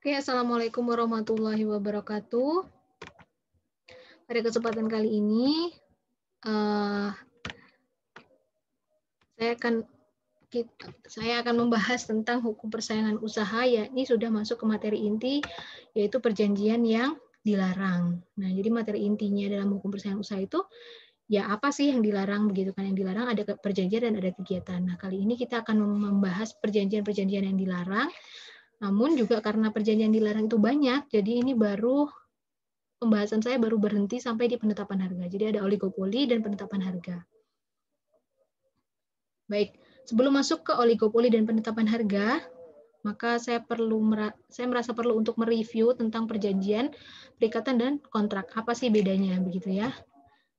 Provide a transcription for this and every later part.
Oke, Assalamualaikum warahmatullahi wabarakatuh. Pada kesempatan kali ini, saya akan membahas tentang hukum persaingan usaha, yakni sudah masuk ke materi inti, yaitu perjanjian yang dilarang. Nah, jadi materi intinya dalam hukum persaingan usaha itu, ya apa sih yang dilarang, begitu kan? Yang dilarang ada perjanjian dan ada kegiatan. Nah, kali ini kita akan membahas perjanjian-perjanjian yang dilarang, namun juga karena perjanjian dilarang itu banyak, jadi ini pembahasan saya baru berhenti sampai di penetapan harga. Jadi ada oligopoli dan penetapan harga. Baik, sebelum masuk ke oligopoli dan penetapan harga, maka saya merasa perlu untuk mereview tentang perjanjian, perikatan, dan kontrak. Apa sih bedanya, begitu ya?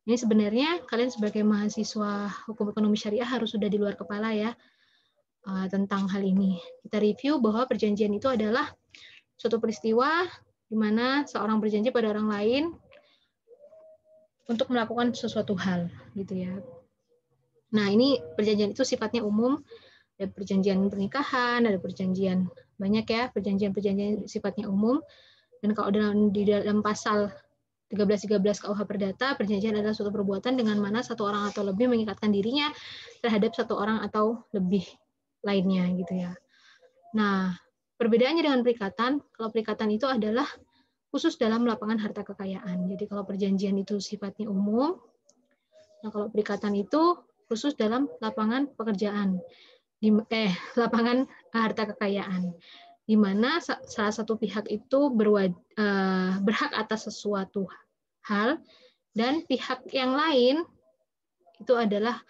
Ini sebenarnya kalian sebagai mahasiswa hukum ekonomi syariah harus sudah di luar kepala ya tentang hal ini. Kita review bahwa perjanjian itu adalah suatu peristiwa di mana seorang berjanji pada orang lain untuk melakukan sesuatu hal, gitu ya. Nah, ini perjanjian itu sifatnya umum, ada perjanjian pernikahan, ada perjanjian banyak ya, perjanjian-perjanjian sifatnya umum. Dan kalau di dalam pasal 1313 KUH Perdata, perjanjian adalah suatu perbuatan dengan mana satu orang atau lebih mengikatkan dirinya terhadap satu orang atau lebih lainnya, gitu ya. Nah, perbedaannya dengan perikatan, kalau perikatan itu adalah khusus dalam lapangan harta kekayaan. Jadi kalau perjanjian itu sifatnya umum, nah kalau perikatan itu khusus dalam lapangan pekerjaan, lapangan harta kekayaan, di mana salah satu pihak itu berhak atas sesuatu hal dan pihak yang lain itu adalah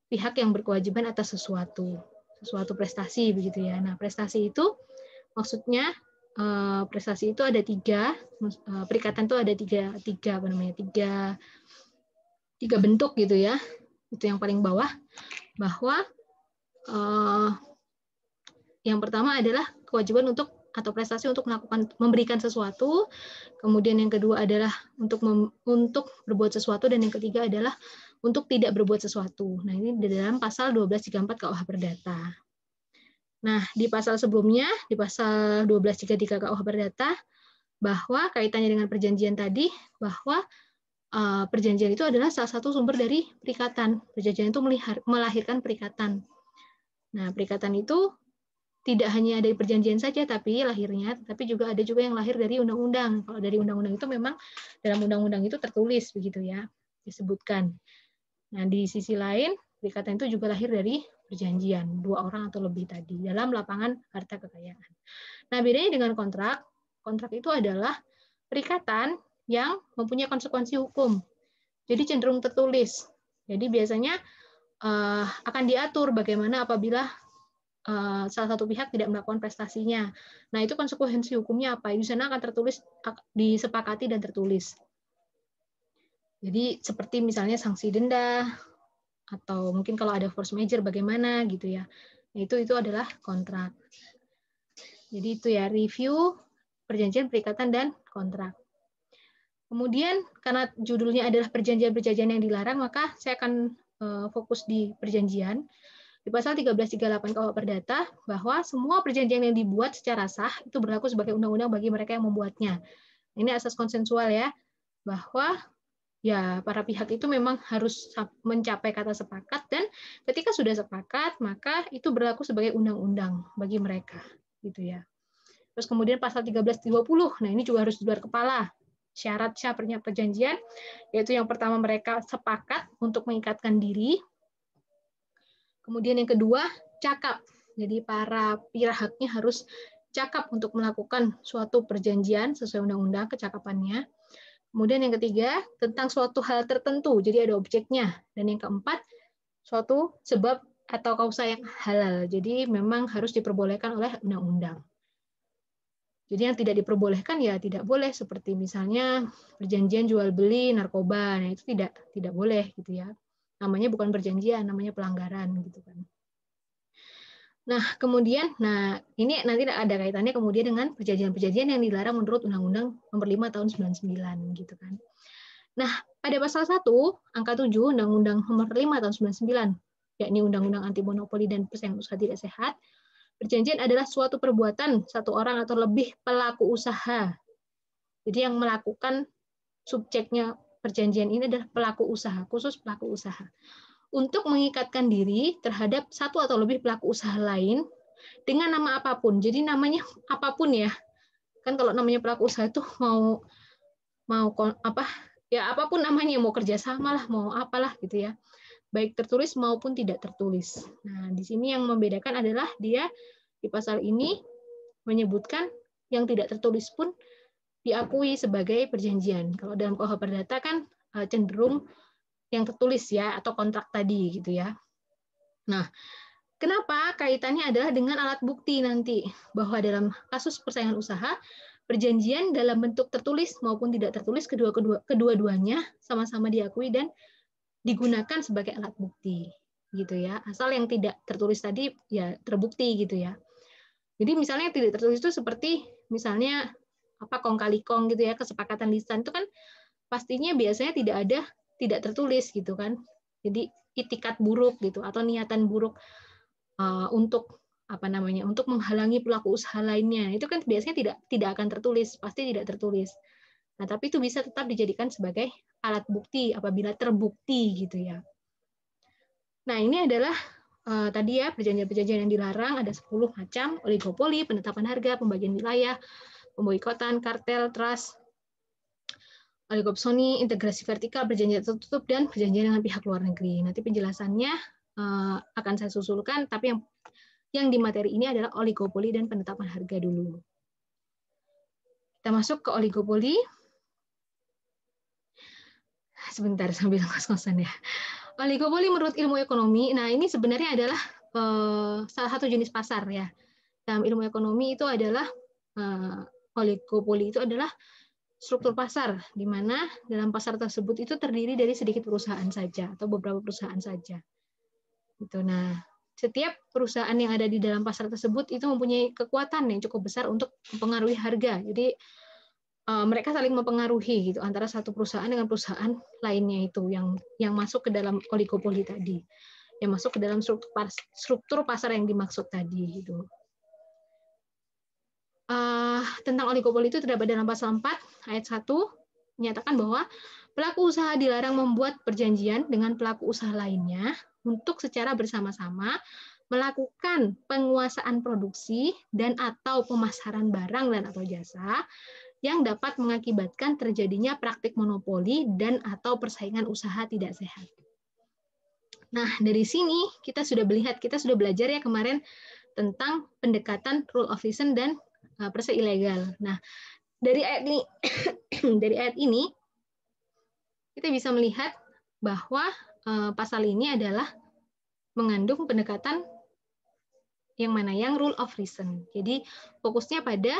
pihak yang berkewajiban atas sesuatu prestasi, begitu ya. Nah, prestasi itu maksudnya prestasi itu ada tiga, perikatan itu ada tiga bentuk gitu ya. Itu yang paling bawah, bahwa yang pertama adalah kewajiban atau prestasi untuk memberikan sesuatu, kemudian yang kedua adalah untuk berbuat sesuatu, dan yang ketiga adalah untuk tidak berbuat sesuatu. Nah, ini di dalam pasal 1234 KUH Perdata. Nah, di pasal sebelumnya, di pasal 1233 KUH Perdata, bahwa kaitannya dengan perjanjian tadi, bahwa perjanjian itu adalah salah satu sumber dari perikatan. Perjanjian itu melahirkan perikatan. Nah, perikatan itu tidak hanya dari perjanjian saja tapi juga ada yang lahir dari undang-undang. Kalau dari undang-undang itu memang dalam undang-undang itu tertulis begitu ya, disebutkan. Nah, di sisi lain, perikatan itu juga lahir dari perjanjian, dua orang atau lebih tadi, dalam lapangan harta kekayaan. Nah, bedanya dengan kontrak, kontrak itu adalah perikatan yang mempunyai konsekuensi hukum. Jadi cenderung tertulis. Jadi biasanya akan diatur bagaimana apabila salah satu pihak tidak melakukan prestasinya. Nah, itu konsekuensi hukumnya apa? Di sana akan tertulis, disepakati dan tertulis. Jadi seperti misalnya sanksi denda, atau mungkin kalau ada force major bagaimana gitu ya. Nah, itu adalah kontrak. Jadi itu ya, review perjanjian, perikatan, dan kontrak. Kemudian karena judulnya adalah perjanjian-perjanjian yang dilarang, maka saya akan fokus di perjanjian. Di pasal 1338 KUH Perdata, bahwa semua perjanjian yang dibuat secara sah itu berlaku sebagai undang-undang bagi mereka yang membuatnya. Ini asas konsensual ya, bahwa ya para pihak itu memang harus mencapai kata sepakat, dan ketika sudah sepakat maka itu berlaku sebagai undang-undang bagi mereka, gitu ya. Terus kemudian pasal 1320, nah ini juga harus di luar kepala. Syarat sahnya perjanjian, yaitu yang pertama mereka sepakat untuk mengikatkan diri. Kemudian yang kedua, cakap. Jadi para pihaknya harus cakap untuk melakukan suatu perjanjian sesuai undang-undang, kecakapannya. Kemudian yang ketiga, tentang suatu hal tertentu, jadi ada objeknya. Dan yang keempat, suatu sebab atau kausa yang halal. Jadi memang harus diperbolehkan oleh undang-undang. Jadi yang tidak diperbolehkan ya tidak boleh, seperti misalnya perjanjian jual beli narkoba. Nah, itu tidak boleh gitu ya. Namanya bukan perjanjian, namanya pelanggaran gitu kan. Nah, kemudian ini nanti ada kaitannya kemudian dengan perjanjian-perjanjian yang dilarang menurut Undang-Undang Nomor 5 Tahun 99 gitu kan. Nah, pada pasal 1 angka 7 Undang-Undang Nomor 5 Tahun 99, yakni Undang-Undang Anti Monopoli dan Persaingan Usaha Tidak Sehat, Perjanjian adalah suatu perbuatan satu orang atau lebih pelaku usaha. Jadi yang melakukan subjeknya perjanjian ini adalah pelaku usaha, khusus pelaku usaha. Untuk mengikatkan diri terhadap satu atau lebih pelaku usaha lain dengan nama apapun. Jadi namanya apapun ya. Kan kalau namanya pelaku usaha itu mau apa? Ya apapun namanya, mau kerjasama lah, mau apalah gitu ya. Baik tertulis maupun tidak tertulis. Nah, di sini yang membedakan adalah dia di pasal ini menyebutkan yang tidak tertulis pun diakui sebagai perjanjian. Kalau dalam KUH Perdata kan cenderung yang tertulis ya, atau kontrak tadi gitu ya. Nah, kenapa? Kaitannya adalah dengan alat bukti nanti, bahwa dalam kasus persaingan usaha, perjanjian dalam bentuk tertulis maupun tidak tertulis kedua-duanya sama-sama diakui dan digunakan sebagai alat bukti gitu ya. Asal yang tidak tertulis tadi ya terbukti gitu ya. Jadi misalnya yang tidak tertulis itu seperti misalnya apa kong kali kong gitu ya, kesepakatan lisan itu kan pastinya biasanya tidak tertulis gitu kan. Jadi itikat buruk gitu atau niatan buruk untuk apa namanya, untuk menghalangi pelaku usaha lainnya. Itu kan biasanya tidak akan tertulis, pasti tidak tertulis. Nah, tapi itu bisa tetap dijadikan sebagai alat bukti apabila terbukti gitu ya. Nah, ini adalah tadi ya perjanjian-perjanjian yang dilarang ada 10 macam: oligopoli, penetapan harga, pembagian wilayah, pemboikotan, kartel, trust, oligopsoni, integrasi vertikal, perjanjian tertutup, dan perjanjian dengan pihak luar negeri. Nanti penjelasannya akan saya susulkan, tapi yang di materi ini adalah oligopoli dan penetapan harga dulu. Kita masuk ke oligopoli. Sebentar sambil ngos-ngosan ya. Oligopoli menurut ilmu ekonomi, nah ini sebenarnya adalah salah satu jenis pasar ya. Dalam ilmu ekonomi itu adalah oligopoli itu adalah struktur pasar, di mana dalam pasar tersebut itu terdiri dari sedikit perusahaan saja atau beberapa perusahaan saja. Gitu. Nah, setiap perusahaan yang ada di dalam pasar tersebut itu mempunyai kekuatan yang cukup besar untuk mempengaruhi harga. Jadi mereka saling mempengaruhi gitu antara satu perusahaan dengan perusahaan lainnya itu yang masuk ke dalam oligopoli tadi, yang masuk ke dalam struktur pasar yang dimaksud tadi gitu. Tentang oligopoli itu terdapat dalam pasal 4 ayat 1 menyatakan bahwa pelaku usaha dilarang membuat perjanjian dengan pelaku usaha lainnya untuk secara bersama-sama melakukan penguasaan produksi dan atau pemasaran barang dan atau jasa yang dapat mengakibatkan terjadinya praktik monopoli dan atau persaingan usaha tidak sehat. Nah, dari sini kita sudah belajar ya kemarin tentang pendekatan rule of reason dan per se ilegal. Nah, dari ayat ini kita bisa melihat bahwa pasal ini adalah mengandung pendekatan yang mana yang rule of reason. Jadi fokusnya pada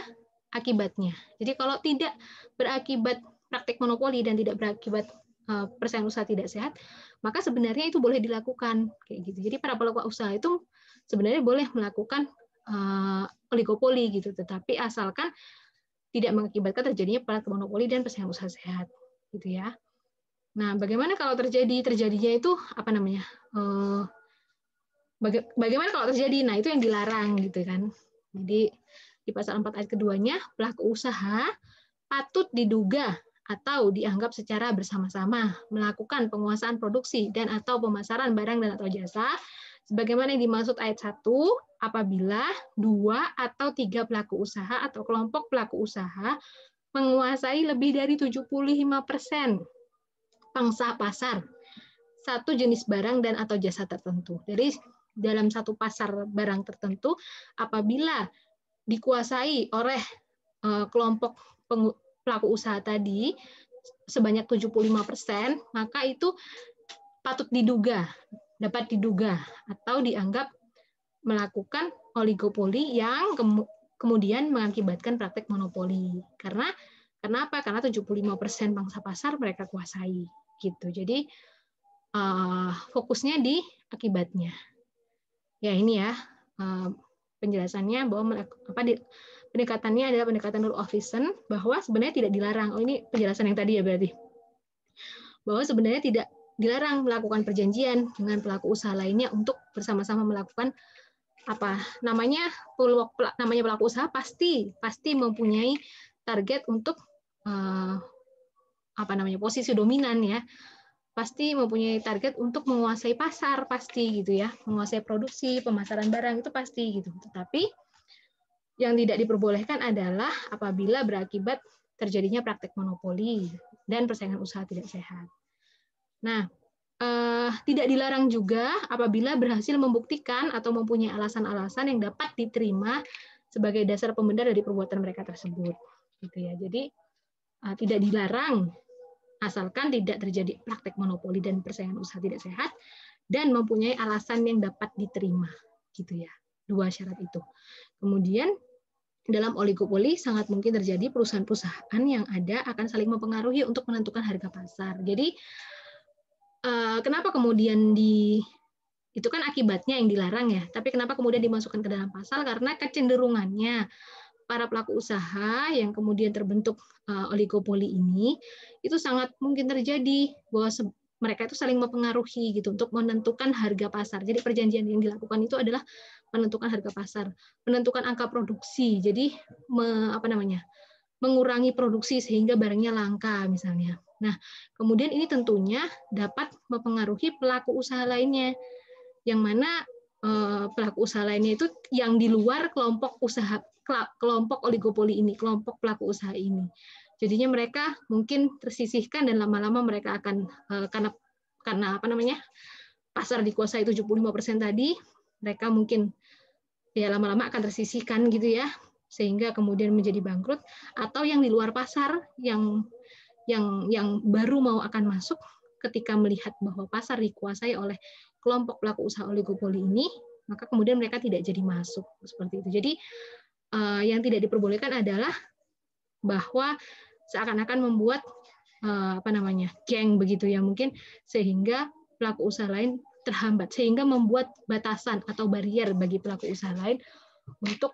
akibatnya. Jadi kalau tidak berakibat praktik monopoli dan tidak berakibat persaingan usaha tidak sehat, maka sebenarnya itu boleh dilakukan kayak gitu. Jadi para pelaku usaha itu sebenarnya boleh melakukan oligopoli gitu, tetapi asalkan tidak mengakibatkan terjadinya praktik monopoli dan persaingan usaha sehat, gitu ya. Nah, bagaimana kalau terjadinya itu apa namanya? Bagaimana kalau terjadi? Nah, itu yang dilarang gitu kan. Jadi di pasal 4 ayat keduanya, pelaku usaha patut diduga atau dianggap secara bersama-sama melakukan penguasaan produksi dan atau pemasaran barang dan atau jasa sebagaimana yang dimaksud ayat 1 apabila 2 atau 3 pelaku usaha atau kelompok pelaku usaha menguasai lebih dari 75% pangsa pasar satu jenis barang dan atau jasa tertentu. Jadi dalam satu pasar barang tertentu apabila dikuasai oleh kelompok pelaku usaha tadi sebanyak 75%, maka itu dapat diduga atau dianggap melakukan oligopoli yang kemudian mengakibatkan praktek monopoli. Kenapa? Karena 75% pangsa pasar mereka kuasai gitu. Jadi fokusnya di akibatnya. Ya ini ya penjelasannya bahwa pendekatannya adalah pendekatan rule of reason, bahwa sebenarnya tidak dilarang. Oh, ini penjelasan yang tadi ya berarti. Bahwa sebenarnya tidak dilarang melakukan perjanjian dengan pelaku usaha lainnya untuk bersama-sama melakukan namanya pelaku usaha pasti mempunyai target untuk posisi dominan ya. Pasti mempunyai target untuk menguasai pasar pasti gitu ya, menguasai produksi, pemasaran barang itu pasti gitu. Tetapi yang tidak diperbolehkan adalah apabila berakibat terjadinya praktek monopoli dan persaingan usaha tidak sehat. Nah, tidak dilarang juga apabila berhasil membuktikan atau mempunyai alasan-alasan yang dapat diterima sebagai dasar pembenar dari perbuatan mereka tersebut. Gitu ya. Jadi tidak dilarang asalkan tidak terjadi praktek monopoli dan persaingan usaha tidak sehat dan mempunyai alasan yang dapat diterima, gitu ya. 2 syarat itu. Kemudian dalam oligopoli sangat mungkin terjadi perusahaan-perusahaan yang ada akan saling mempengaruhi untuk menentukan harga pasar. Jadi kenapa kemudian itu kan akibatnya yang dilarang ya, tapi kenapa kemudian dimasukkan ke dalam pasal? Karena kecenderungannya para pelaku usaha yang kemudian terbentuk oligopoli ini itu sangat mungkin terjadi bahwa mereka itu saling mempengaruhi gitu untuk menentukan harga pasar. Jadi perjanjian yang dilakukan itu adalah menentukan harga pasar, menentukan angka produksi. Jadi mengurangi produksi sehingga barangnya langka misalnya. Nah, kemudian ini tentunya dapat mempengaruhi pelaku usaha lainnya, yang mana pelaku usaha lainnya itu yang di luar kelompok oligopoli ini, kelompok pelaku usaha ini. Jadinya mereka mungkin tersisihkan dan lama-lama mereka akan karena pasar dikuasai 75% tadi, mereka mungkin ya lama-lama akan tersisihkan gitu ya, sehingga kemudian menjadi bangkrut, atau yang di luar pasar yang baru mau akan masuk ketika melihat bahwa pasar dikuasai oleh kelompok pelaku usaha oligopoli ini, maka kemudian mereka tidak jadi masuk seperti itu. Jadi yang tidak diperbolehkan adalah bahwa seakan-akan membuat geng begitu ya mungkin, sehingga pelaku usaha lain terhambat, sehingga membuat batasan atau barier bagi pelaku usaha lain untuk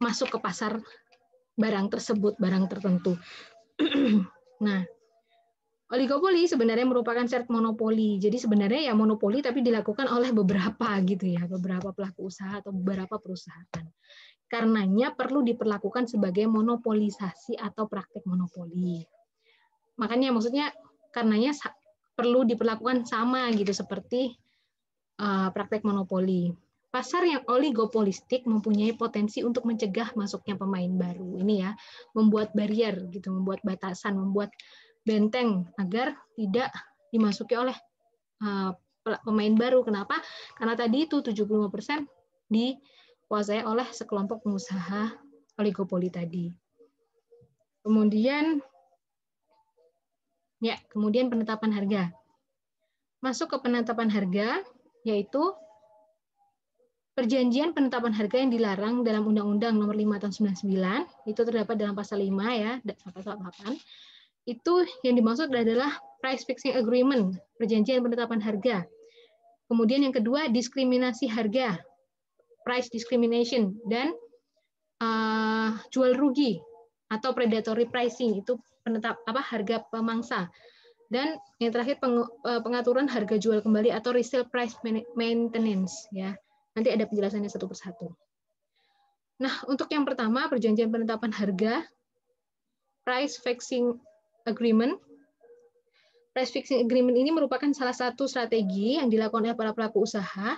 masuk ke pasar barang tersebut, barang tertentu. Nah, oligopoli sebenarnya merupakan syarat monopoli. Jadi sebenarnya ya monopoli tapi dilakukan oleh beberapa gitu ya, beberapa pelaku usaha atau beberapa perusahaan. Karenanya perlu diperlakukan sebagai monopolisasi atau praktek monopoli. Makanya maksudnya karenanya perlu diperlakukan sama gitu seperti praktek monopoli. Pasar yang oligopolistik mempunyai potensi untuk mencegah masuknya pemain baru. Ini ya, membuat barrier gitu, membuat batasan, membuat benteng agar tidak dimasuki oleh pemain baru. Kenapa? Karena tadi itu 75% dikuasai oleh sekelompok pengusaha oligopoli tadi. Kemudian penetapan harga. Masuk ke penetapan harga, yaitu perjanjian penetapan harga yang dilarang dalam Undang-Undang Nomor 5 Tahun 99, itu terdapat dalam pasal 5 ya, pasal 8. Itu yang dimaksud adalah price fixing agreement, perjanjian penetapan harga. Kemudian yang kedua, diskriminasi harga, price discrimination, dan jual rugi atau predatory pricing, itu harga pemangsa. Dan yang terakhir pengaturan harga jual kembali atau resale price maintenance ya. Nanti ada penjelasannya satu persatu. Nah, untuk yang pertama, perjanjian penetapan harga, price fixing agreement. Price fixing agreement ini merupakan salah satu strategi yang dilakukan oleh para pelaku usaha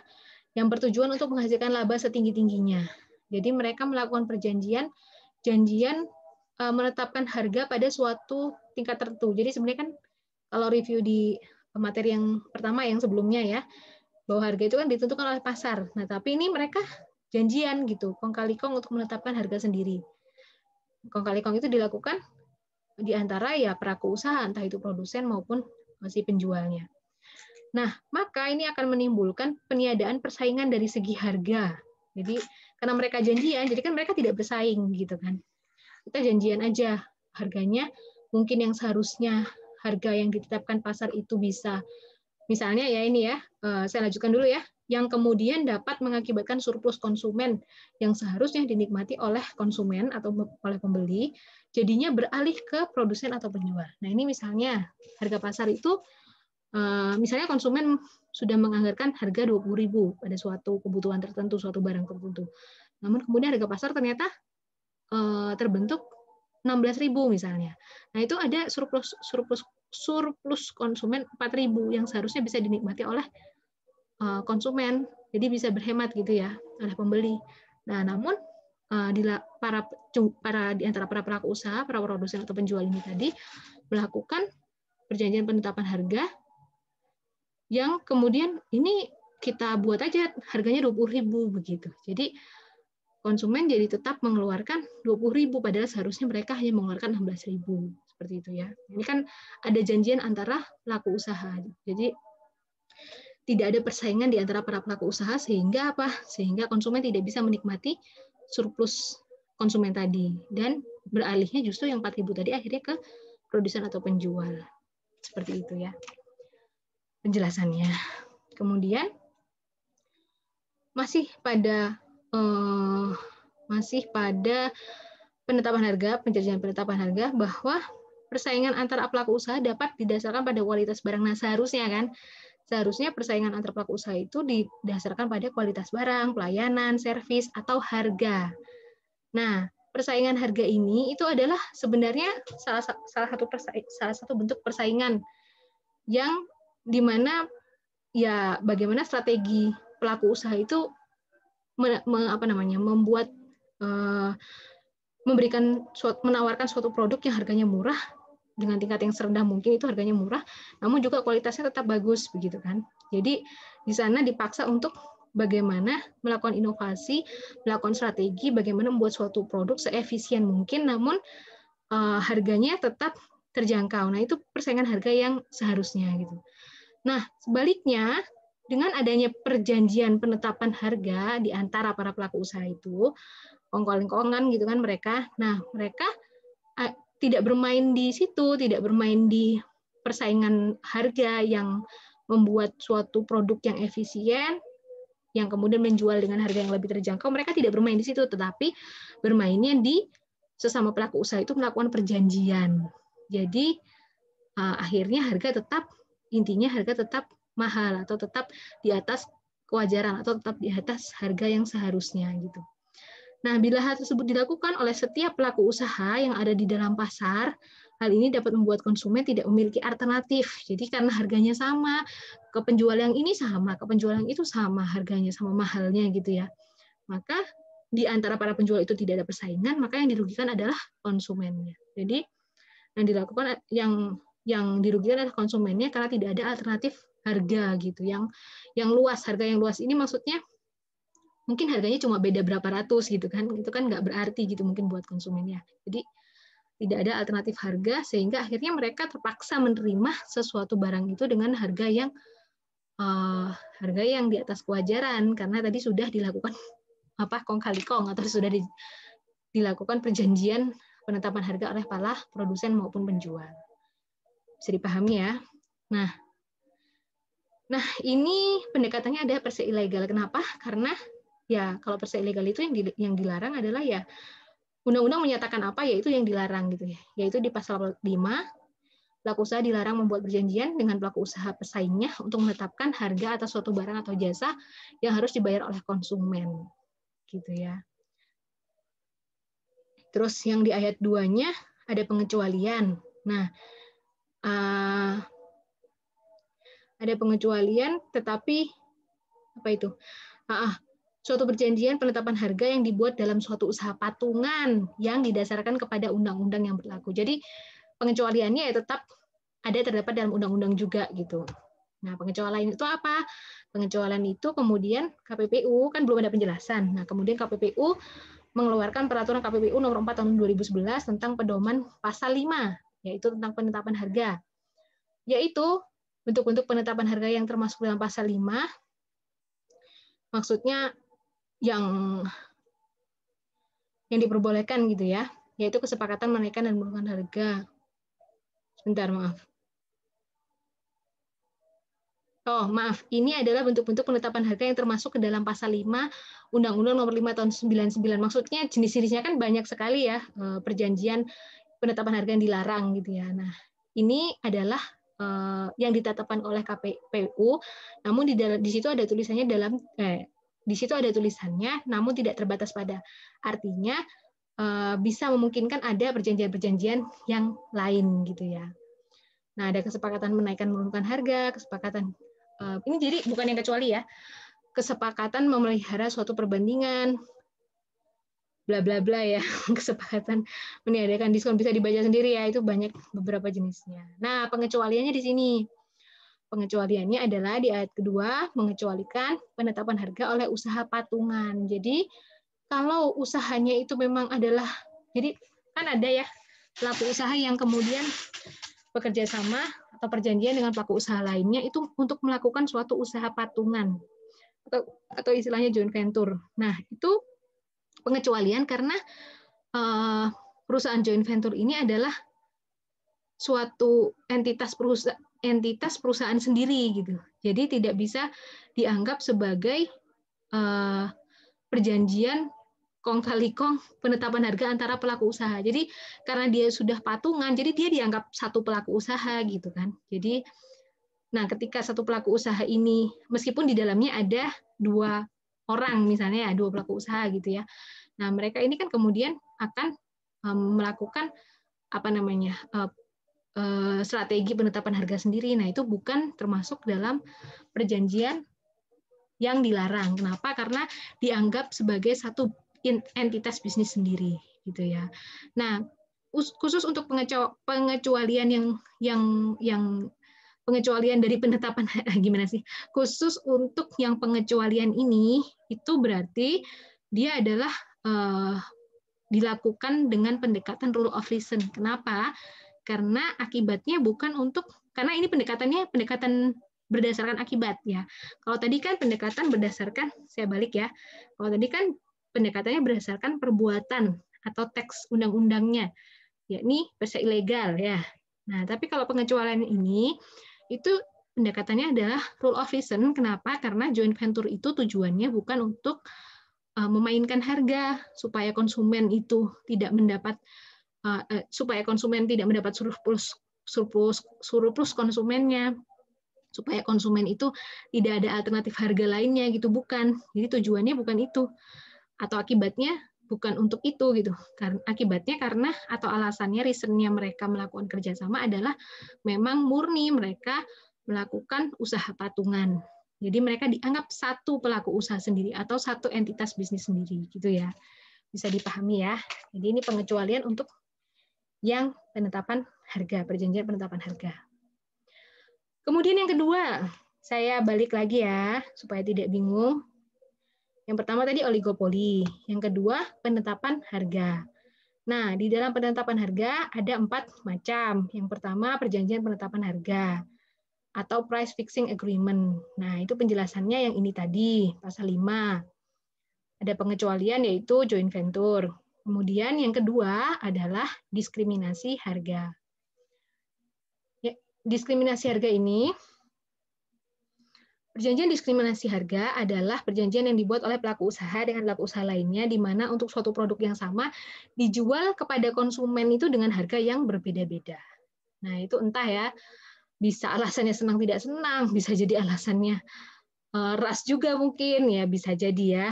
yang bertujuan untuk menghasilkan laba setinggi-tingginya. Jadi mereka melakukan janjian menetapkan harga pada suatu tingkat tertentu. Jadi sebenarnya kan kalau review di materi yang pertama yang sebelumnya ya, bahwa harga itu kan ditentukan oleh pasar. Nah, tapi ini mereka janjian gitu, kong kali kong untuk menetapkan harga sendiri. Kong kali kong itu dilakukan di antara ya pelaku usaha, entah itu produsen maupun si penjualnya. Nah, maka ini akan menimbulkan peniadaan persaingan dari segi harga. Jadi, karena mereka janjian, jadi kan mereka tidak bersaing gitu kan. Kita janjian aja harganya, mungkin yang seharusnya harga yang ditetapkan pasar itu bisa, misalnya ya ini ya, saya lanjutkan dulu ya, yang kemudian dapat mengakibatkan surplus konsumen yang seharusnya dinikmati oleh konsumen atau oleh pembeli, jadinya beralih ke produsen atau penjual. Nah ini misalnya harga pasar itu misalnya konsumen sudah menganggarkan harga 20.000 pada suatu kebutuhan tertentu, suatu barang tertentu. Namun kemudian harga pasar ternyata terbentuk 16.000 misalnya. Nah, itu ada surplus konsumen 4.000 yang seharusnya bisa dinikmati oleh konsumen. Jadi bisa berhemat gitu ya oleh pembeli. Nah, namun di antara para pelaku usaha, para produsen atau penjual ini tadi melakukan perjanjian penetapan harga yang kemudian ini kita buat aja harganya 20.000 begitu. Jadi konsumen jadi tetap mengeluarkan 20.000 padahal seharusnya mereka hanya mengeluarkan 16.000 seperti itu ya. Ini kan ada janjian antara pelaku usaha. Jadi tidak ada persaingan di antara para pelaku usaha sehingga apa? Sehingga konsumen tidak bisa menikmati surplus konsumen tadi dan beralihnya justru yang 4.000 tadi akhirnya ke produsen atau penjual. Seperti itu ya penjelasannya. Kemudian masih pada penetapan harga, penjelasan penetapan harga bahwa persaingan antara pelaku usaha dapat didasarkan pada kualitas barang. Nah, seharusnya persaingan antar pelaku usaha itu didasarkan pada kualitas barang, pelayanan, servis, atau harga. Nah, persaingan harga ini itu adalah sebenarnya salah satu bentuk persaingan yang dimana ya bagaimana strategi pelaku usaha itu menawarkan suatu produk yang harganya murah dengan tingkat yang serendah mungkin, itu harganya murah, namun juga kualitasnya tetap bagus begitu kan. Jadi di sana dipaksa untuk bagaimana melakukan inovasi, melakukan strategi, bagaimana membuat suatu produk seefisien mungkin, namun harganya tetap terjangkau. Nah, itu persaingan harga yang seharusnya gitu. Nah, sebaliknya dengan adanya perjanjian penetapan harga di antara para pelaku usaha itu, kongkol-kongkongan gitu kan mereka. Nah, mereka tidak bermain di situ, tidak bermain di persaingan harga yang membuat suatu produk yang efisien, yang kemudian menjual dengan harga yang lebih terjangkau. Mereka tidak bermain di situ, tetapi bermainnya di sesama pelaku usaha itu melakukan perjanjian. Jadi akhirnya harga tetap mahal atau tetap di atas kewajaran atau tetap di atas harga yang seharusnya gitu. Nah, bila hal tersebut dilakukan oleh setiap pelaku usaha yang ada di dalam pasar, hal ini dapat membuat konsumen tidak memiliki alternatif. Jadi karena harganya sama, ke penjual yang ini sama, ke penjual yang itu sama, harganya sama mahalnya gitu ya. Maka di antara para penjual itu tidak ada persaingan, maka yang dirugikan adalah konsumennya. Jadi yang dirugikan adalah konsumennya karena tidak ada alternatif harga gitu yang luas. Harga yang luas ini maksudnya mungkin harganya cuma beda berapa ratus gitu kan, itu kan nggak berarti gitu mungkin buat konsumennya. Jadi tidak ada alternatif harga sehingga akhirnya mereka terpaksa menerima sesuatu barang itu dengan harga yang di atas kewajaran karena tadi sudah dilakukan kong kali kong atau sudah dilakukan perjanjian penetapan harga oleh para produsen maupun penjual. Bisa dipahami ya. Nah, ini pendekatannya ada per se ilegal. Kenapa? Karena ya kalau per se ilegal itu yang dilarang adalah ya undang-undang menyatakan apa ya itu yang dilarang gitu ya. Yaitu di pasal 5 pelaku usaha dilarang membuat perjanjian dengan pelaku usaha pesaingnya untuk menetapkan harga atas suatu barang atau jasa yang harus dibayar oleh konsumen. Gitu ya. Terus yang di ayat 2-nya ada pengecualian. Nah, ada pengecualian, tetapi apa itu? Suatu perjanjian penetapan harga yang dibuat dalam suatu usaha patungan yang didasarkan kepada undang-undang yang berlaku. Jadi pengecualiannya ya tetap ada terdapat dalam undang-undang juga gitu. Nah, pengecualian itu apa? Pengecualian itu kemudian KPPU kan belum ada penjelasan. Nah, kemudian KPPU mengeluarkan peraturan KPPU nomor 4 tahun 2011 tentang pedoman pasal 5, yaitu tentang penetapan harga. Yaitu bentuk-bentuk penetapan harga yang termasuk dalam pasal 5, maksudnya yang diperbolehkan gitu ya, yaitu kesepakatan menaikkan dan menurunkan harga. Sebentar, maaf. Ini adalah bentuk-bentuk penetapan harga yang termasuk ke dalam pasal 5 Undang-Undang Nomor 5 Tahun 99. Maksudnya jenis-jenisnya kan banyak sekali ya, perjanjian penetapan harga yang dilarang gitu ya. Nah, ini adalah yang ditetapkan oleh KPU, namun di situ ada tulisannya di situ ada tulisannya, namun tidak terbatas pada. Artinya bisa memungkinkan ada perjanjian-perjanjian yang lain gitu ya. Nah, ada kesepakatan menaikkan menurunkan harga, kesepakatan ini jadi bukan yang kecuali ya, kesepakatan memelihara suatu perbandingan, bla bla bla ya, kesepakatan meniadakan diskon, bisa dibaca sendiri ya, itu banyak beberapa jenisnya. Nah, pengecualiannya di sini. Pengecualiannya adalah di ayat kedua, mengecualikan penetapan harga oleh usaha patungan. Jadi, kalau usahanya itu memang adalah, jadi kan ada ya pelaku usaha yang kemudian bekerja sama atau perjanjian dengan pelaku usaha lainnya itu untuk melakukan suatu usaha patungan atau istilahnya joint venture. Nah, itu pengecualian karena perusahaan joint venture ini adalah suatu entitas perusahaan sendiri gitu. Jadi tidak bisa dianggap sebagai perjanjian kong kali kong penetapan harga antara pelaku usaha. Jadi karena dia sudah patungan, jadi dia dianggap satu pelaku usaha gitu kan. Jadi nah ketika satu pelaku usaha ini meskipun di dalamnya ada dua orang misalnya ya, dua pelaku usaha gitu ya. Nah, mereka ini kan kemudian akan melakukan strategi penetapan harga sendiri. Nah, itu bukan termasuk dalam perjanjian yang dilarang. Kenapa? Karena dianggap sebagai satu entitas bisnis sendiri, gitu ya. Nah, khusus untuk pengecualian yang pengecualian dari penetapan gimana sih? Khusus untuk yang pengecualian ini itu berarti dia adalah dilakukan dengan pendekatan rule of reason. Kenapa? Karena akibatnya bukan karena ini pendekatan berdasarkan akibat ya. Kalau tadi kan pendekatan berdasarkan, saya balik ya. Kalau tadi kan pendekatannya berdasarkan perbuatan atau teks undang-undangnya, yakni persa ilegal ya. Nah, tapi kalau pengecualian ini itu pendekatannya adalah rule of reason. Kenapa? Karena joint venture itu tujuannya bukan untuk memainkan harga supaya konsumen itu tidak mendapat surplus konsumennya, supaya konsumen itu tidak ada alternatif harga lainnya gitu, bukan. Jadi tujuannya bukan itu, atau akibatnya bukan untuk itu gitu. Akibatnya karena atau alasannya reasonnya mereka melakukan kerjasama adalah memang murni mereka melakukan usaha patungan. Jadi mereka dianggap satu pelaku usaha sendiri atau satu entitas bisnis sendiri gitu ya. Bisa dipahami ya. Jadi ini pengecualian untuk yang penetapan harga, perjanjian penetapan harga. Kemudian yang kedua, saya balik lagi ya supaya tidak bingung. Yang pertama tadi oligopoli, yang kedua penetapan harga. Nah, di dalam penetapan harga ada 4 macam. Yang pertama perjanjian penetapan harga atau price fixing agreement. Nah, itu penjelasannya yang ini tadi, pasal 5. Ada pengecualian yaitu joint venture. Kemudian yang kedua adalah diskriminasi harga. Ya, diskriminasi harga ini, perjanjian diskriminasi harga adalah perjanjian yang dibuat oleh pelaku usaha dengan pelaku usaha lainnya di mana untuk suatu produk yang sama dijual kepada konsumen itu dengan harga yang berbeda-beda. Nah, itu entah ya, bisa alasannya senang tidak senang, bisa jadi alasannya ras juga mungkin ya, bisa jadi ya.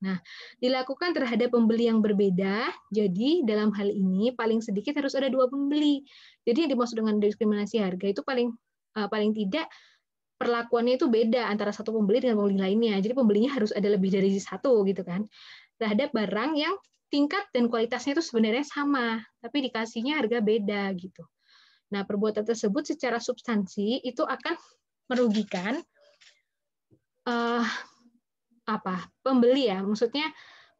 Nah, dilakukan terhadap pembeli yang berbeda. Jadi dalam hal ini paling sedikit harus ada 2 pembeli. Jadi yang dimaksud dengan diskriminasi harga itu paling tidak perlakuannya itu beda antara satu pembeli dengan pembeli lainnya. Jadi pembelinya harus ada lebih dari satu gitu kan. Terhadap barang yang tingkat dan kualitasnya itu sebenarnya sama, tapi dikasihnya harga beda gitu. Nah, perbuatan tersebut secara substansi itu akan merugikan pembeli ya. Maksudnya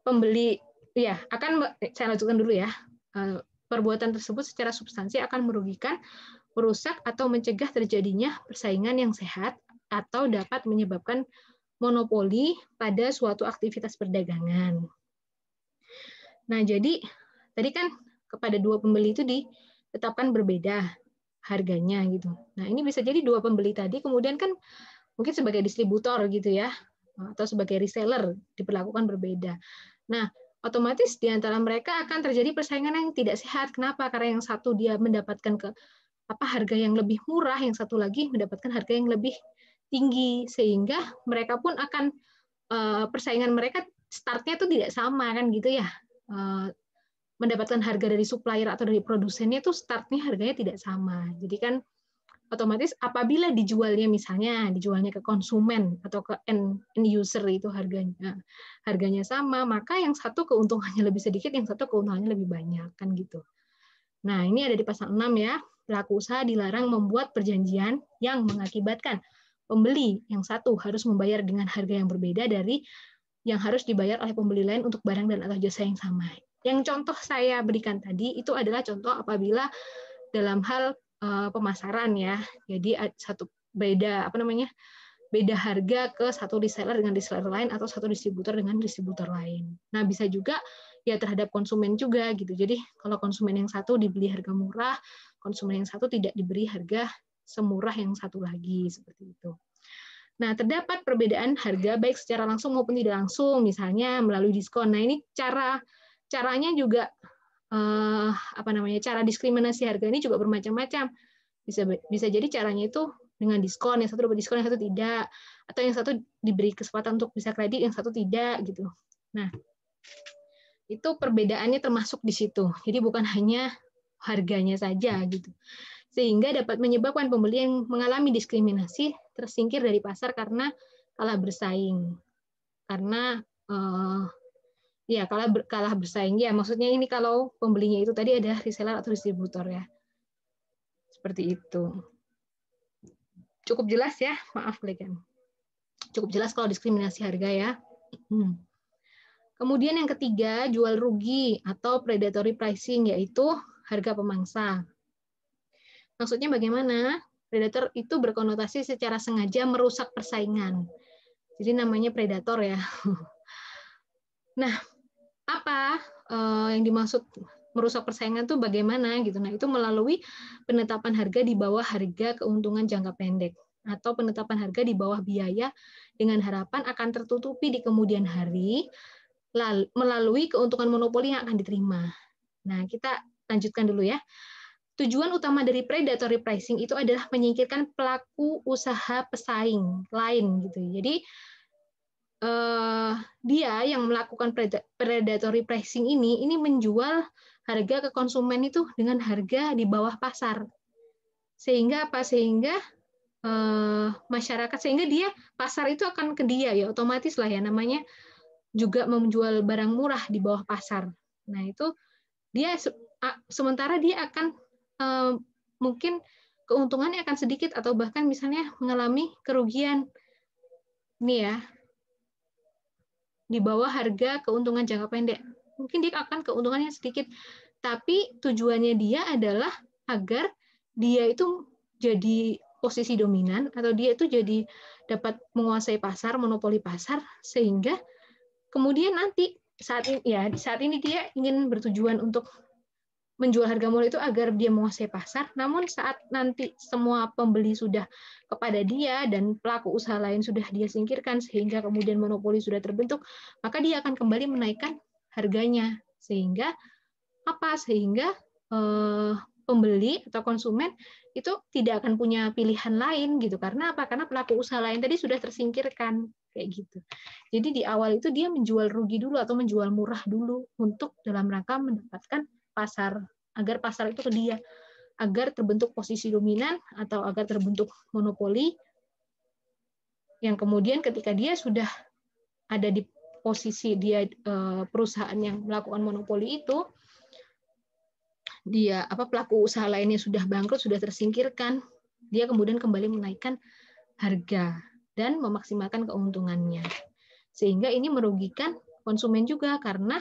pembeli ya akan, saya lanjutkan dulu ya. Perbuatan tersebut secara substansi akan merugikan, merusak atau mencegah terjadinya persaingan yang sehat atau dapat menyebabkan monopoli pada suatu aktivitas perdagangan. Nah, jadi tadi kan kepada 2 pembeli itu ditetapkan berbeda harganya gitu. Nah, ini bisa jadi 2 pembeli tadi kemudian kan mungkin sebagai distributor gitu ya, atau sebagai reseller diperlakukan berbeda. Nah, otomatis di antara mereka akan terjadi persaingan yang tidak sehat. Kenapa? Karena yang satu dia mendapatkan harga yang lebih murah, yang satu lagi mendapatkan harga yang lebih tinggi, sehingga mereka pun akan persaingan mereka startnya itu tidak sama kan gitu ya. Mendapatkan harga dari supplier atau dari produsennya itu startnya harganya tidak sama. Jadi kan otomatis apabila dijualnya ke konsumen atau ke end user itu harganya sama, maka yang satu keuntungannya lebih sedikit, yang satu keuntungannya lebih banyak kan gitu. Nah, ini ada di pasal 6 ya. Pelaku usaha dilarang membuat perjanjian yang mengakibatkan pembeli yang satu harus membayar dengan harga yang berbeda dari yang harus dibayar oleh pembeli lain untuk barang dan atau jasa yang sama. Yang contoh saya berikan tadi itu adalah contoh apabila dalam hal pemasaran ya. Jadi beda harga ke satu reseller dengan reseller lain atau satu distributor dengan distributor lain. Nah, bisa juga ya terhadap konsumen juga gitu. Jadi kalau konsumen yang satu dibeli harga murah, konsumen yang satu tidak diberi harga semurah yang satu lagi, seperti itu. Nah, terdapat perbedaan harga baik secara langsung maupun tidak langsung, misalnya melalui diskon. Nah, ini caranya juga cara diskriminasi harga ini juga bermacam-macam. Bisa jadi caranya itu dengan diskon, yang satu dapat diskon, yang satu tidak, atau yang satu diberi kesempatan untuk bisa kredit, yang satu tidak gitu. Nah, itu perbedaannya termasuk di situ. Jadi bukan hanya harganya saja gitu. Sehingga dapat menyebabkan pembeli yang mengalami diskriminasi tersingkir dari pasar karena kalah bersaing. Karena kalah bersaing ya, maksudnya ini kalau pembelinya itu tadi ada reseller atau distributor ya. Seperti itu. Cukup jelas ya, maaf Legan. Cukup jelas kalau diskriminasi harga ya. Kemudian yang ketiga, jual rugi atau predatory pricing, yaitu harga pemangsa. Maksudnya bagaimana? Predator itu berkonotasi secara sengaja merusak persaingan. Jadi namanya predator ya. Nah, apa yang dimaksud merusak persaingan itu bagaimana gitu? Nah, itu melalui penetapan harga di bawah harga keuntungan jangka pendek atau penetapan harga di bawah biaya dengan harapan akan tertutupi di kemudian hari melalui keuntungan monopoli yang akan diterima. Nah, kita lanjutkan dulu ya. Tujuan utama dari predatory pricing itu adalah menyingkirkan pelaku usaha pesaing lain gitu. Jadi dia yang melakukan predatory pricing ini menjual harga ke konsumen itu dengan harga di bawah pasar. Sehingga apa? Sehingga masyarakat, sehingga dia pasar itu akan ke dia ya, otomatis lah ya, namanya juga menjual barang murah di bawah pasar. Nah, itu dia sementara dia akan mungkin keuntungannya akan sedikit atau bahkan misalnya mengalami kerugian ini ya di bawah harga keuntungan jangka pendek. Mungkin dia akan keuntungannya sedikit, tapi tujuannya dia adalah agar dia itu jadi posisi dominan atau dia itu jadi dapat menguasai pasar, monopoli pasar, sehingga kemudian nanti saat ini dia ingin bertujuan untuk menjual harga murah itu agar dia menguasai pasar, namun saat nanti semua pembeli sudah kepada dia dan pelaku usaha lain sudah dia singkirkan sehingga kemudian monopoli sudah terbentuk, maka dia akan kembali menaikkan harganya sehingga pembeli atau konsumen itu tidak akan punya pilihan lain gitu. Karena apa? Karena pelaku usaha lain tadi sudah tersingkirkan kayak gitu. Jadi di awal itu dia menjual rugi dulu atau menjual murah dulu untuk dalam rangka mendapatkan pasar, agar pasar itu ke dia, agar terbentuk posisi dominan atau agar terbentuk monopoli yang kemudian ketika dia sudah ada di posisi dia perusahaan yang melakukan monopoli itu, dia pelaku usaha lainnya sudah bangkrut, sudah tersingkirkan, dia kemudian kembali menaikkan harga dan memaksimalkan keuntungannya. Sehingga ini merugikan konsumen juga karena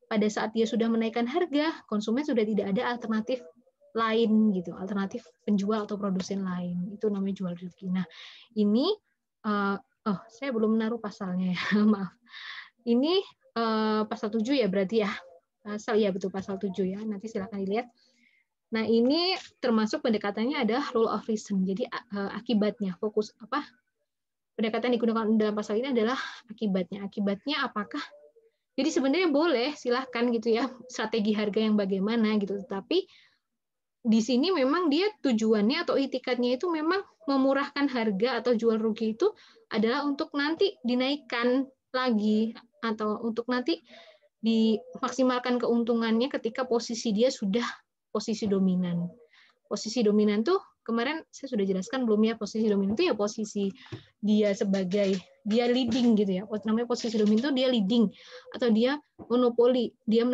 pada saat dia sudah menaikkan harga, konsumen sudah tidak ada alternatif lain gitu, alternatif penjual atau produsen lain. Itu namanya jual rugi. Nah, ini saya belum menaruh pasalnya ya, maaf. Ini pasal 7 ya berarti ya. Betul pasal 7 ya. Nanti silakan dilihat. Nah, ini termasuk pendekatannya adalah rule of reason. Jadi akibatnya, fokus pendekatan digunakan dalam pasal ini adalah akibatnya. Akibatnya apakah? Jadi sebenarnya boleh, silahkan gitu ya, strategi harga yang bagaimana gitu. Tetapi di sini memang dia tujuannya atau itikadnya itu memang memurahkan harga atau jual rugi itu adalah untuk nanti dinaikkan lagi atau untuk nanti dimaksimalkan keuntungannya ketika posisi dia sudah posisi dominan. Posisi dominan tuh kemarin saya sudah jelaskan belum ya, posisi dominan itu ya posisi dia sebagai dia leading gitu ya. Namanya posisi dominan itu dia leading atau dia monopoli, dia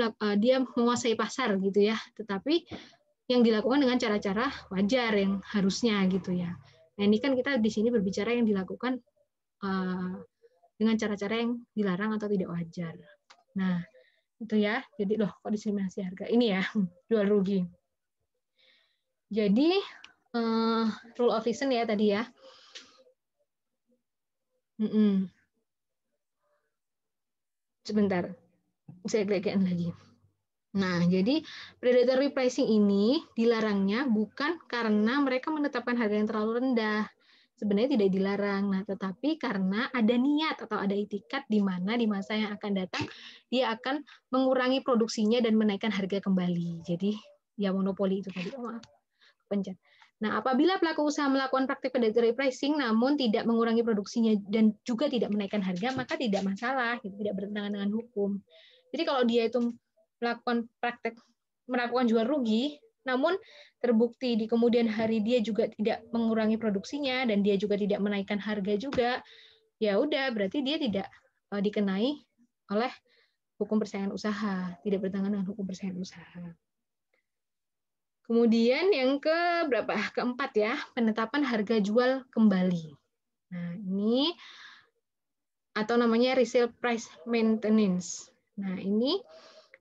menguasai pasar gitu ya. Tetapi yang dilakukan dengan cara-cara wajar yang harusnya gitu ya. Nah, ini kan kita di sini berbicara yang dilakukan dengan cara-cara yang dilarang atau tidak wajar. Nah, itu ya. Jadi loh, kok diskriminasi harga ini ya, jual rugi. Jadi rule of reason ya tadi ya. Sebentar, saya klik-klikin lagi. Nah, jadi predatory pricing ini dilarangnya bukan karena mereka menetapkan harga yang terlalu rendah. Sebenarnya tidak dilarang, nah tetapi karena ada niat atau ada itikat di mana di masa yang akan datang dia akan mengurangi produksinya dan menaikkan harga kembali. Jadi ya monopoli itu tadi. Oh, maaf, pencet. Nah, apabila pelaku usaha melakukan praktik predatory pricing namun tidak mengurangi produksinya dan juga tidak menaikkan harga, maka tidak masalah, tidak bertentangan dengan hukum. Jadi kalau dia itu melakukan jual rugi, namun terbukti di kemudian hari dia juga tidak mengurangi produksinya dan dia juga tidak menaikkan harga juga, ya udah berarti dia tidak dikenai oleh hukum persaingan usaha, tidak bertentangan dengan hukum persaingan usaha. Kemudian yang keempat ya, penetapan harga jual kembali. Nah, ini atau namanya resale price maintenance. Nah, ini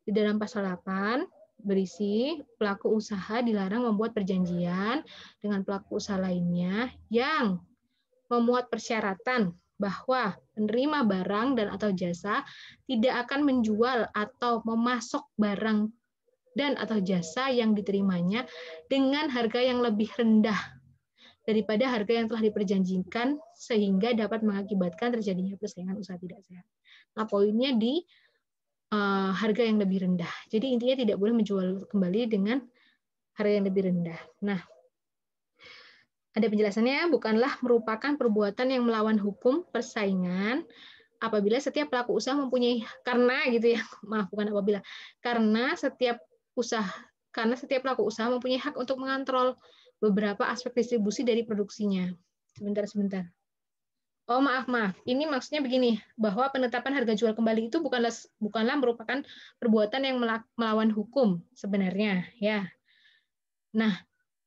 di dalam pasal 8 berisi pelaku usaha dilarang membuat perjanjian dengan pelaku usaha lainnya yang memuat persyaratan bahwa penerima barang dan atau jasa tidak akan menjual atau memasok barang dan atau jasa yang diterimanya dengan harga yang lebih rendah daripada harga yang telah diperjanjikan sehingga dapat mengakibatkan terjadinya persaingan usaha tidak sehat. Nah, poinnya di harga yang lebih rendah. Jadi intinya tidak boleh menjual kembali dengan harga yang lebih rendah. Nah, ada penjelasannya, bukanlah merupakan perbuatan yang melawan hukum persaingan apabila setiap pelaku usaha mempunyai karena setiap pelaku usaha mempunyai hak untuk mengontrol beberapa aspek distribusi dari produksinya. Sebentar. Oh, maaf. Ini maksudnya begini, bahwa penetapan harga jual kembali itu bukanlah merupakan perbuatan yang melawan hukum sebenarnya, ya. Nah,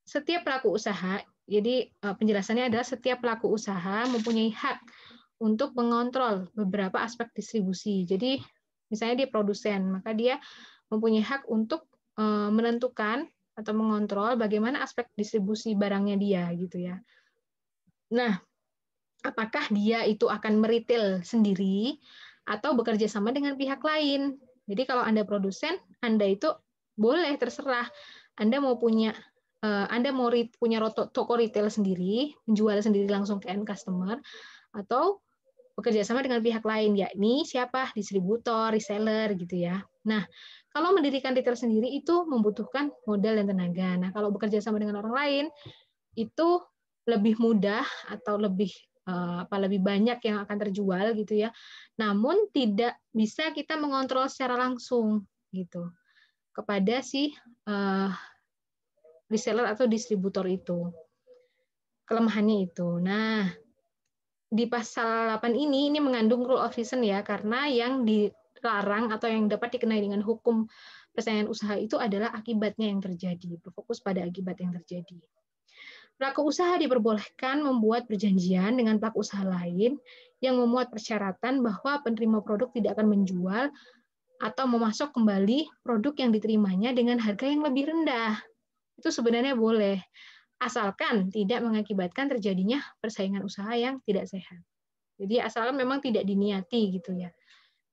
setiap pelaku usaha, jadi penjelasannya adalah setiap pelaku usaha mempunyai hak untuk mengontrol beberapa aspek distribusi. Jadi, misalnya dia produsen, maka dia mempunyai hak untuk menentukan atau mengontrol bagaimana aspek distribusi barangnya dia, gitu ya. Nah, apakah dia itu akan meretail sendiri atau bekerja sama dengan pihak lain. Jadi kalau Anda produsen, Anda itu boleh terserah. Anda mau punya toko retail sendiri, menjual sendiri langsung ke end customer, atau bekerja sama dengan pihak lain, yakni siapa? Distributor, reseller gitu ya. Nah, kalau mendirikan retail sendiri itu membutuhkan modal dan tenaga. Nah, kalau bekerja sama dengan orang lain itu lebih mudah atau lebih banyak yang akan terjual gitu ya. Namun tidak bisa kita mengontrol secara langsung gitu kepada si reseller atau distributor itu. Kelemahannya itu. Nah, di pasal 8 ini mengandung rule of reason ya, karena yang dilarang atau yang dapat dikenai dengan hukum persaingan usaha itu adalah akibatnya yang terjadi, berfokus pada akibat yang terjadi. Pelaku usaha diperbolehkan membuat perjanjian dengan pelaku usaha lain yang memuat persyaratan bahwa penerima produk tidak akan menjual atau memasok kembali produk yang diterimanya dengan harga yang lebih rendah. Itu sebenarnya boleh, asalkan tidak mengakibatkan terjadinya persaingan usaha yang tidak sehat. Jadi asalkan memang tidak diniati gitu ya,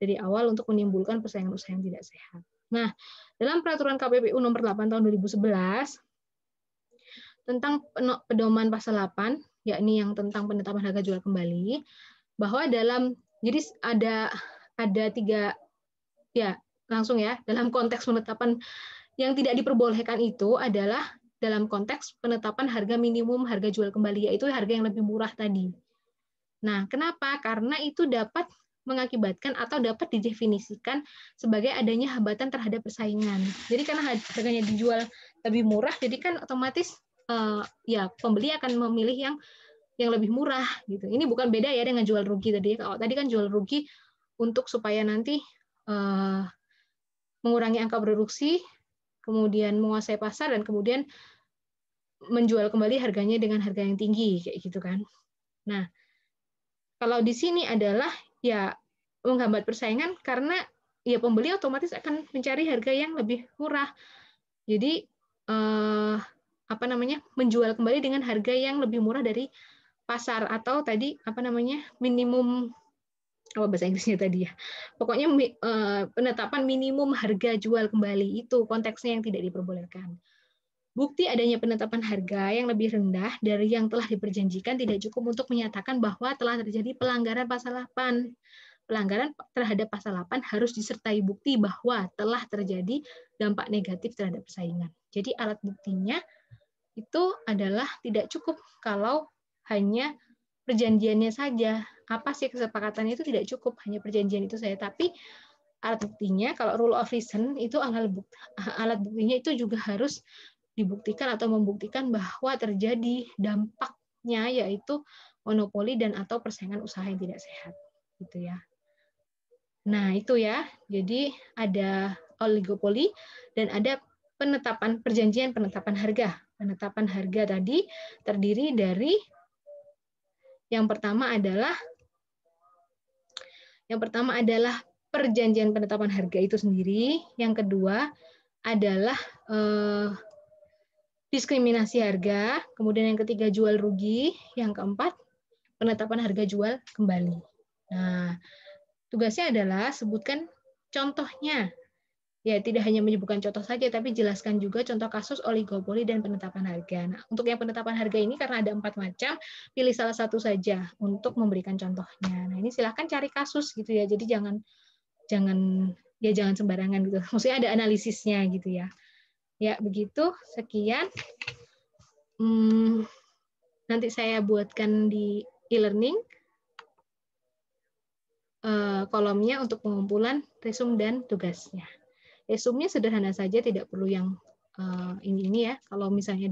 dari awal untuk menimbulkan persaingan usaha yang tidak sehat. Nah, dalam peraturan KPPU nomor 8 tahun 2011, tentang pedoman pasal 8, yakni yang tentang penetapan harga jual kembali, bahwa jadi ada 3 ya langsung ya, dalam konteks penetapan yang tidak diperbolehkan itu adalah dalam konteks penetapan harga minimum harga jual kembali, yaitu harga yang lebih murah tadi. Nah, kenapa? Karena itu dapat mengakibatkan atau dapat didefinisikan sebagai adanya hambatan terhadap persaingan. Jadi karena harganya dijual lebih murah, jadi kan otomatis ya pembeli akan memilih yang lebih murah gitu. Ini bukan beda ya dengan jual rugi tadi. Kalau tadi kan jual rugi untuk supaya nanti mengurangi angka produksi, kemudian menguasai pasar, dan kemudian menjual kembali harganya dengan harga yang tinggi kayak gitu kan. Nah, kalau di sini adalah ya menghambat persaingan karena ya pembeli otomatis akan mencari harga yang lebih murah. Jadi menjual kembali dengan harga yang lebih murah dari pasar, atau tadi minimum bahasa Inggrisnya tadi ya. Pokoknya penetapan minimum harga jual kembali itu konteksnya yang tidak diperbolehkan. Bukti adanya penetapan harga yang lebih rendah dari yang telah diperjanjikan tidak cukup untuk menyatakan bahwa telah terjadi pelanggaran pasal 8. Pelanggaran terhadap pasal 8 harus disertai bukti bahwa telah terjadi dampak negatif terhadap persaingan. Jadi alat buktinya itu adalah tidak cukup kalau hanya perjanjiannya saja. Apa sih kesepakatannya itu tidak cukup, hanya perjanjian itu saja. Tapi alat buktinya, kalau rule of reason, itu alat buktinya itu juga harus dibuktikan atau membuktikan bahwa terjadi dampaknya, yaitu monopoli dan atau persaingan usaha yang tidak sehat, gitu ya. Nah itu ya, jadi ada oligopoli dan ada perjanjian penetapan harga. Penetapan harga tadi terdiri dari yang pertama adalah perjanjian penetapan harga itu sendiri. Yang kedua adalah diskriminasi harga, kemudian yang ketiga jual rugi, yang keempat penetapan harga jual kembali. Nah, tugasnya adalah sebutkan contohnya. Ya, tidak hanya menyebutkan contoh saja, tapi jelaskan juga contoh kasus oligopoli dan penetapan harga. Nah, untuk yang penetapan harga ini karena ada 4 macam, pilih salah satu saja untuk memberikan contohnya. Nah, ini silahkan cari kasus gitu ya. Jadi jangan sembarangan gitu. Maksudnya ada analisisnya gitu ya. Ya, begitu. Sekian. Nanti saya buatkan di e-learning kolomnya untuk pengumpulan resume dan tugasnya. Resume-nya sederhana saja, tidak perlu yang ini ya. Kalau misalnya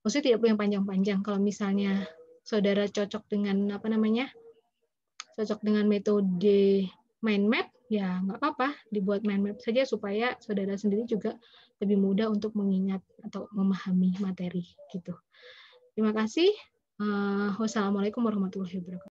maksudnya tidak perlu yang panjang-panjang. Kalau misalnya saudara cocok dengan cocok dengan metode mind map, ya nggak apa-apa, dibuat mind map saja supaya saudara sendiri juga lebih mudah untuk mengingat atau memahami materi gitu. Terima kasih. Wassalamualaikum warahmatullahi wabarakatuh.